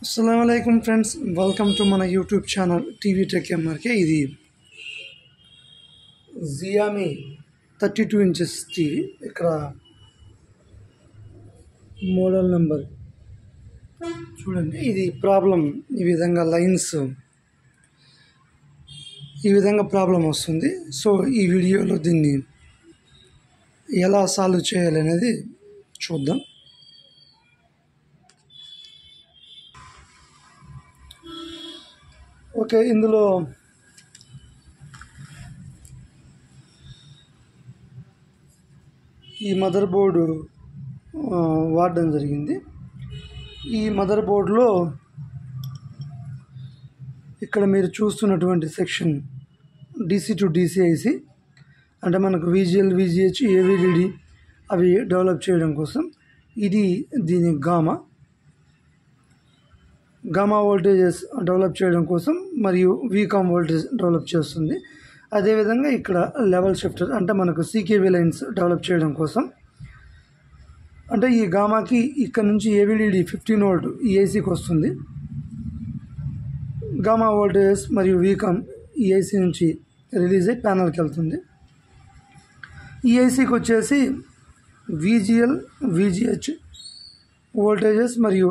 Assalamualaikum friends, welcome to my YouTube channel TV Tech MRK. ఇది Xiaomi 32 inches TV. ఇక్కడ model number చూడండి. ఇది problem ఈ విధంగా లైన్స్ ఈ విధంగా ప్రాబ్లం వస్తుంది. సో ఈ వీడియోలో దీన్ని ఎలా సాల్వ్ చేయాలనేది చూద్దాం. ఓకే, ఇందులో ఈ మదర్ బోర్డు వాడడం జరిగింది. ఈ మదర్ బోర్డులో ఇక్కడ మీరు చూస్తున్నటువంటి సెక్షన్ DC టు DCIC అంటే మనకు VGL, VGH, AVDD అవి డెవలప్ చేయడం కోసం ఇది దీని గామా వోల్టేజెస్ డెవలప్ చేయడం కోసం మరియు వీకామ్ వోల్టేజ్ డెవలప్ చేస్తుంది. అదేవిధంగా ఇక్కడ లెవెల్ షిఫ్టర్ అంటే మనకు CKV లైన్స్ డెవలప్ చేయడం కోసం, అంటే ఈ గామాకి ఇక్కడ నుంచి AVDD 15 వోల్ట్ ఈ ICకి వస్తుంది. గామా వోల్టేజెస్ మరియు వీకామ్ ఈ IC నుంచి రిలీజ్ అయ్యి ప్యానల్కి వెళ్తుంది. ఈ ICకి వచ్చేసి VGL, VGH వోల్టేజెస్ మరియు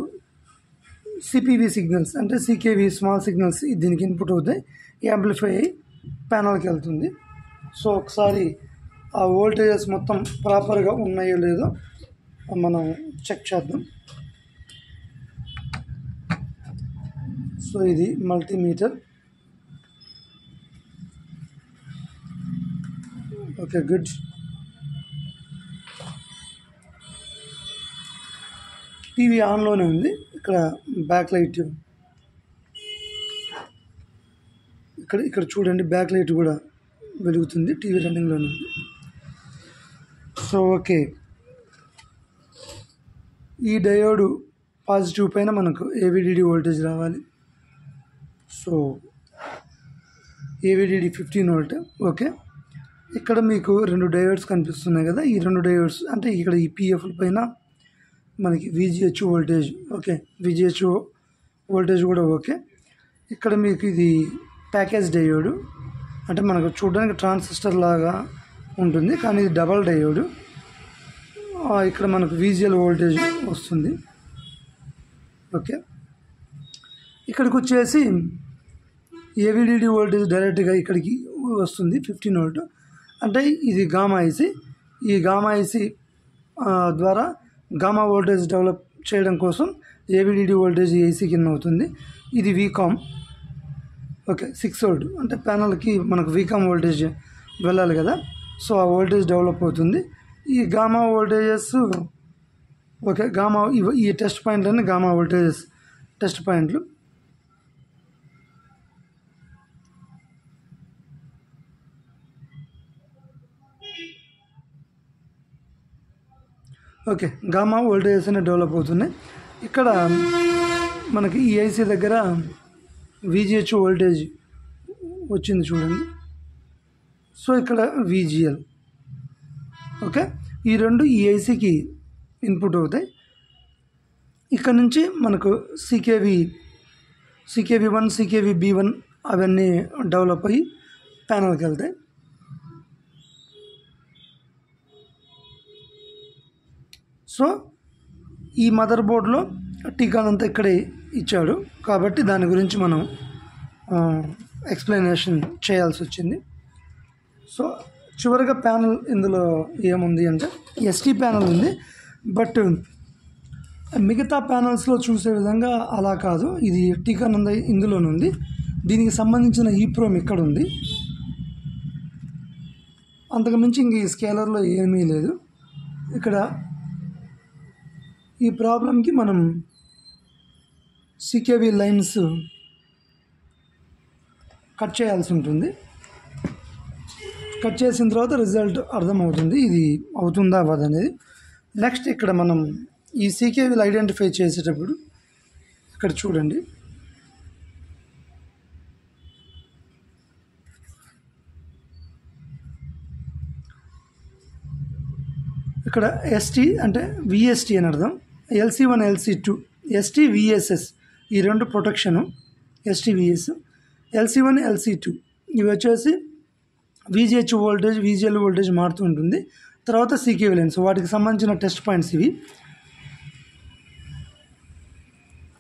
CPV సిగ్నల్స్ అంటే CKV స్మాల్ సిగ్నల్స్ దీనికి ఇన్పుట్ అవుతాయి, యాంప్లిఫై అయ్యి ప్యానల్కి వెళ్తుంది. సో ఒకసారి ఆ వోల్టేజెస్ మొత్తం ప్రాపర్గా ఉన్నాయో లేదో మనం చెక్ చేద్దాం. సో ఇది మల్టీమీటర్. Okay, good. టీవీ ఆన్లోనే ఉంది. ఇక్కడ బ్యాక్ లైట్ ఇక్కడ చూడండి, బ్యాక్ లైట్ కూడా వెలుగుతుంది. టీవీ రన్నింగ్లోనే ఉంది. సో ఓకే, ఈ డయోడు పాజిటివ్ పైన మనకు AVDD వోల్టేజ్ రావాలి. So AVDD 15 volt. ఓకే, ఇక్కడ మీకు 2 డయోడ్స్ కనిపిస్తున్నాయి కదా. ఈ 2 డయోడ్స్ అంటే ఇక్కడ ఈ PF పైన మనకి VGH voltage. Okay, VGH voltage కూడా ఓకే. ఇక్కడ మీకు ఇది ప్యాకేజ్ డయోడు అంటే మనకు చూడడానికి ట్రాన్సిస్టర్ లాగా ఉంటుంది, కానీ ఇది డబల్ డయోడు. ఇక్కడ మనకు VGL వోల్టేజ్ వస్తుంది. ఓకే, ఇక్కడికి వచ్చేసి AVDD వోల్టేజ్ డైరెక్ట్గా ఇక్కడికి వస్తుంది 15 వోల్ట్. అంటే ఇది గామా IC. ఈ గామా IC ద్వారా గామా వోల్టేజ్ డెవలప్ చేయడం కోసం AVDD వోల్టేజ్ AC కింద అవుతుంది. ఇది వీకామ్. ఓకే, 6 వోల్ట్ అంటే ప్యానల్కి మనకు వీకామ్ వోల్టేజ్ వెళ్ళాలి కదా. సో ఆ వోల్టేజ్ డెవలప్ అవుతుంది. ఈ గామా వోల్టేజెస్ ఓకే, గామా ఈ టెస్ట్ పాయింట్లన్నీ గామా వోల్టేజెస్ టెస్ట్ పాయింట్లు. ఓకే, గామా వోల్టేజెస్ అనేవి డెవలప్ అవుతున్నాయి. ఇక్కడ మనకి ఈ IC దగ్గర VGH వోల్టేజ్ వచ్చింది చూడండి. సో ఇక్కడ VGL. ఓకే, ఈ రెండు ఈ ICకి ఇన్పుట్ అవుతాయి. ఇక్కడ నుంచి మనకు CKV1, CKV-B1 అవన్నీ డెవలప్ అయ్యి ప్యానల్కి వెళ్తాయి. సో ఈ మదర్ బోర్డులో టీకానంతా ఇక్కడే ఇచ్చాడు కాబట్టి దాని గురించి మనం ఎక్స్ప్లెనేషన్ చేయాల్సి వచ్చింది. సో చివరిగా ప్యానల్ ఇందులో ఏముంది అంటే ST ప్యానల్ ఉంది. బట్ మిగతా ప్యానల్స్లో చూసే విధంగా అలా కాదు. ఇది టీకానంద ఇందులోనే ఉంది. దీనికి సంబంధించిన EEPROM ఇక్కడ ఉంది. అంతకుమించి ఇంక ఈ స్కేలర్లో ఏమీ లేదు. ఇక్కడ ఈ ప్రాబ్లంకి మనం CKV లైన్స్ కట్ చేయాల్సి ఉంటుంది. కట్ చేసిన తర్వాత రిజల్ట్ అర్థమవుతుంది ఇది అవుతుందా అవ్వదు అనేది. నెక్స్ట్ ఇక్కడ మనం ఈ CKVలు ఐడెంటిఫై చేసేటప్పుడు ఇక్కడ చూడండి, ఇక్కడ ST అంటే VST అని అర్థం. LC1, LC2, ST, VSS ఈ రెండు ప్రొటెక్షను STVS. LC1 LC2 ఇవి వచ్చేసి VGH వోల్టేజ్ VGL వోల్టేజ్ మారుతూ ఉంటుంది. తర్వాత CKV లైన్స్ వాటికి సంబంధించిన టెస్ట్ పాయింట్స్ ఇవి.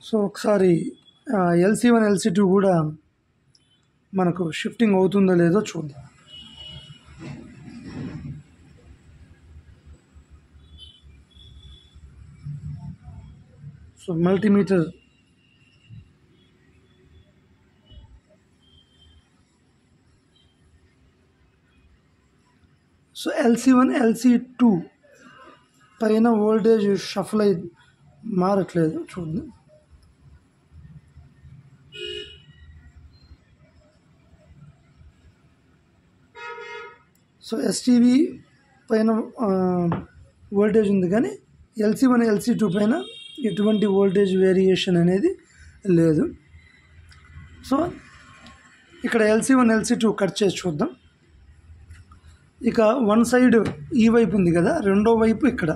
సో ఒకసారి LC1 LC2 కూడా మనకు షిఫ్టింగ్ అవుతుందో లేదో చూద్దాం. So multimeter so LC1 LC2 పైన వోల్టేజ్ షఫల్ అయి మారట్లేదు చూద్దాం. సో STV పైన వోల్టేజ్ ఉంది కానీ LC1 LC2 పైన ఎటువంటి వోల్టేజ్ వేరియేషన్ అనేది లేదు. సో ఇక్కడ LC1 LC2 కట్ చేసి చూద్దాం. ఇక వన్ సైడ్ ఈ వైపు ఉంది కదా, రెండో వైపు ఇక్కడ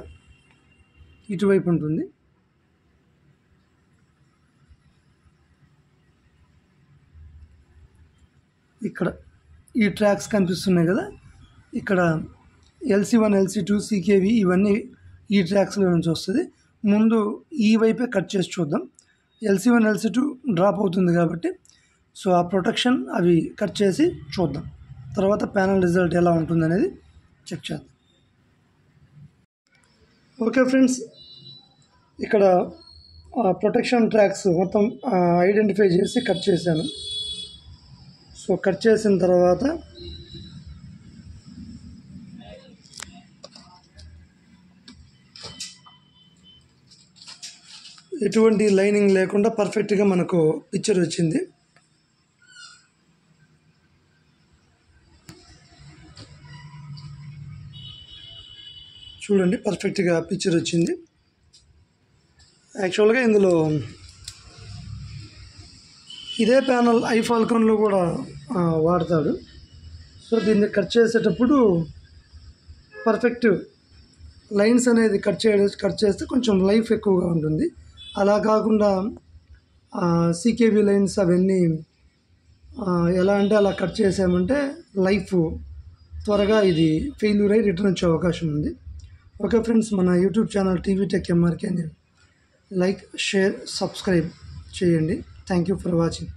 ఇటువైపు ఉంటుంది. ఇక్కడ ఈ ట్రాక్స్ కనిపిస్తున్నాయి కదా, ఇక్కడ LC1 LC2 CKV ఇవన్నీ ఈ ట్రాక్స్లో నుంచి వస్తుంది. ముందు ఈ వైపే కట్ చేసి చూద్దాం. LC1 LC2 డ్రాప్ అవుతుంది కాబట్టి సో ఆ ప్రొటెక్షన్ అవి కట్ చేసి చూద్దాం. తర్వాత ప్యానల్ రిజల్ట్ ఎలా ఉంటుంది అనేది చెక్ చేద్దాం. ఓకే ఫ్రెండ్స్, ఇక్కడ ప్రొటెక్షన్ ట్రాక్స్ మొత్తం ఐడెంటిఫై చేసి కట్ చేశాను. సో కట్ చేసిన తర్వాత ఎటువంటి లైనింగ్ లేకుండా పర్ఫెక్ట్గా మనకు పిక్చర్ వచ్చింది. చూడండి, పర్ఫెక్ట్గా పిక్చర్ వచ్చింది. యాక్చువల్గా ఇందులో ఇదే ప్యానల్ ఐఫాల్కాన్లో కూడా వాడతాడు. సో దీన్ని కట్ చేసేటప్పుడు పర్ఫెక్ట్ లైన్స్ అనేది కట్ చేస్తే కొంచెం లైఫ్ ఎక్కువగా ఉంటుంది. అలా కాకుండా CKV లైన్స్ అవన్నీ ఎలా అంటే అలా కట్ చేసామంటే లైఫ్ త్వరగా ఇది ఫెయిల్యూర్ అయ్యి రిటర్న్ వచ్చే అవకాశం ఉంది. ఓకే ఫ్రెండ్స్, మన YouTube channel TV tech MRK అని లైక్, షేర్, సబ్స్క్రైబ్ చేయండి. Thank you for watching.